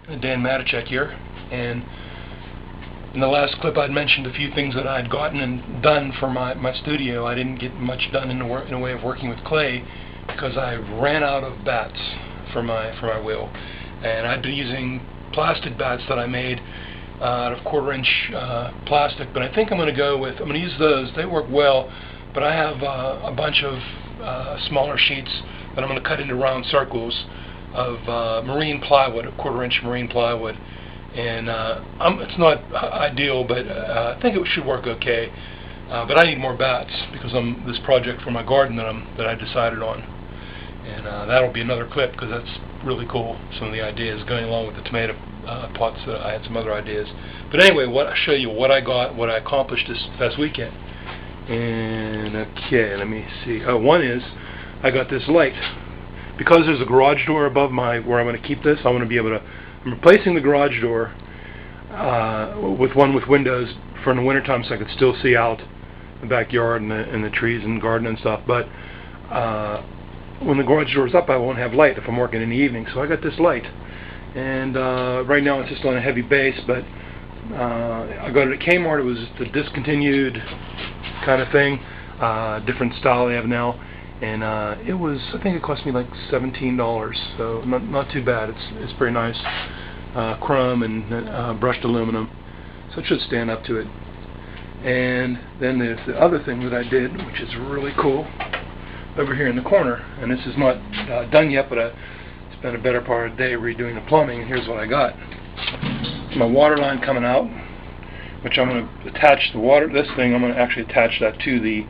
Dan Matichek here, and in the last clip I'd mentioned a few things that I'd gotten and done for my studio. I didn't get much done in a way of working with clay because I ran out of bats for my wheel, and I'd been using plastic bats that I made out of 1/4-inch plastic, but I think I'm going to use those. They work well, but I have a bunch of smaller sheets that I'm going to cut into round circles of marine plywood, a 1/4-inch marine plywood, and it's not ideal, but I think it should work okay. But I need more bats because this project for my garden that I decided on, and that'll be another clip because that's really cool. Some of the ideas going along with the tomato pots. I had some other ideas, but anyway, I'll show you what I got, what I accomplished this past weekend. And okay, let me see. One is I got this light. Because there's a garage door above where I'm going to keep this, I want to be able to. I'm replacing the garage door with one with windows for in the wintertime, so I could still see out the backyard and the trees and garden and stuff. But when the garage door is up, I won't have light if I'm working in the evening. So I got this light, and right now it's just on a heavy base. But I got it at Kmart. It was the discontinued kind of thing, different style they have now. And I think it cost me like $17, so not too bad. It's pretty nice, chrome and brushed aluminum, so it should stand up to it. And then there's the other thing that I did, which is really cool, over here in the corner. And this is not done yet, but I spent a better part of the day redoing the plumbing. And here's what I got: my water line coming out, which I'm going to attach the water. This thing I'm going to actually attach that to the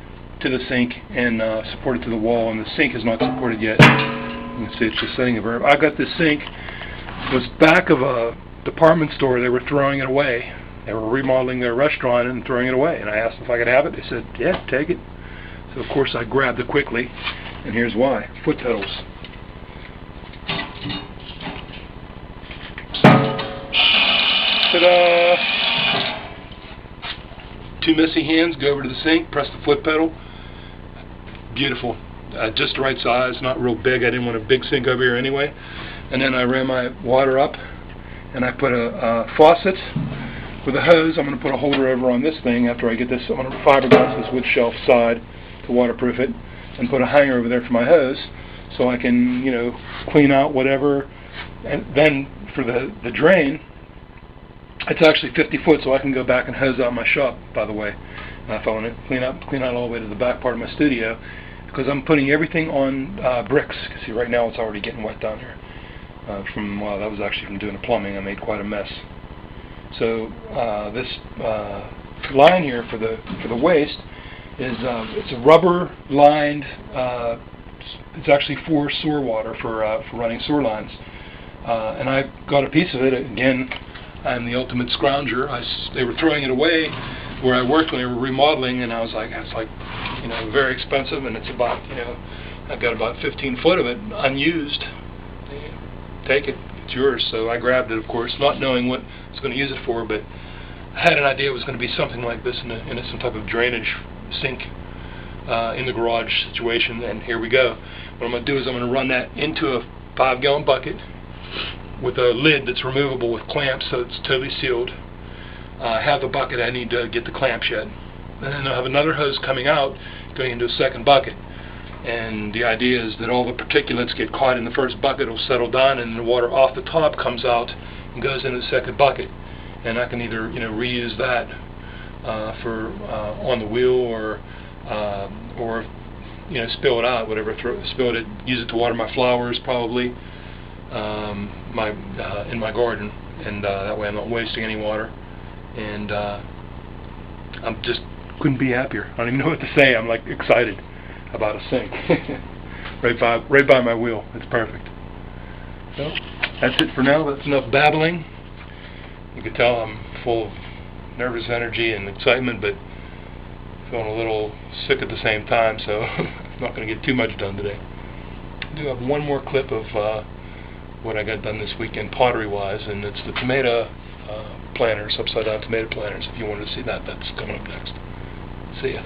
sink and support it to the wall, and the sink is not supported yet. You can see it's just sitting there. I got this sink. It was back of a department store. They were throwing it away. They were remodeling their restaurant and throwing it away, and I asked if I could have it. They said, yeah, take it. So of course I grabbed it quickly, and here's why. Foot pedals. Ta-da! Two messy hands, go over to the sink, press the foot pedal. Beautiful. Just the right size, not real big. I didn't want a big sink over here anyway. And then I ran my water up, and I put a faucet with a hose. I'm going to put a holder over on this thing after I get this. I'm going to fiberglass this wood shelf side to waterproof it, and put a hanger over there for my hose, so I can, clean out whatever. And then for the drain, it's actually 50 foot, so I can go back and hose out my shop, by the way, if I want to clean out all the way to the back part of my studio, because I'm putting everything on bricks. You can see right now it's already getting wet down here. That was actually from doing the plumbing. I made quite a mess. So this line here for the waste is it's a rubber lined. It's actually for sewer water for running sewer lines, and I got a piece of it again. I'm the ultimate scrounger. They were throwing it away where I worked when they were remodeling, and I was like, it's like, very expensive, and it's about, I've got about 15 foot of it unused. Take it, it's yours. So I grabbed it, of course, not knowing what I was going to use it for, but I had an idea it was going to be something like this in some type of drainage sink in the garage situation, and here we go. What I'm going to do is I'm going to run that into a 5-gallon bucket with a lid that's removable with clamps, so it's totally sealed. I have the bucket. I need to get the clamps yet. And then I'll have another hose coming out, going into a second bucket. And the idea is that all the particulates get caught in the first bucket, will settle down, and the water off the top comes out and goes into the second bucket. And I can either reuse that for on the wheel, or spill it out, whatever. Spill it, use it to water my flowers, probably. In my garden, and that way I'm not wasting any water, and I'm just couldn't be happier. I don't even know what to say. I'm like excited about a sink right by my wheel. It's perfect. So that's it for now. That's enough babbling. You can tell I'm full of nervous energy and excitement, but feeling a little sick at the same time, so I'm not going to get too much done today. I do have one more clip of what I got done this weekend pottery-wise, and it's the tomato planters, upside-down tomato planters. If you wanted to see that, that's coming up next. See ya.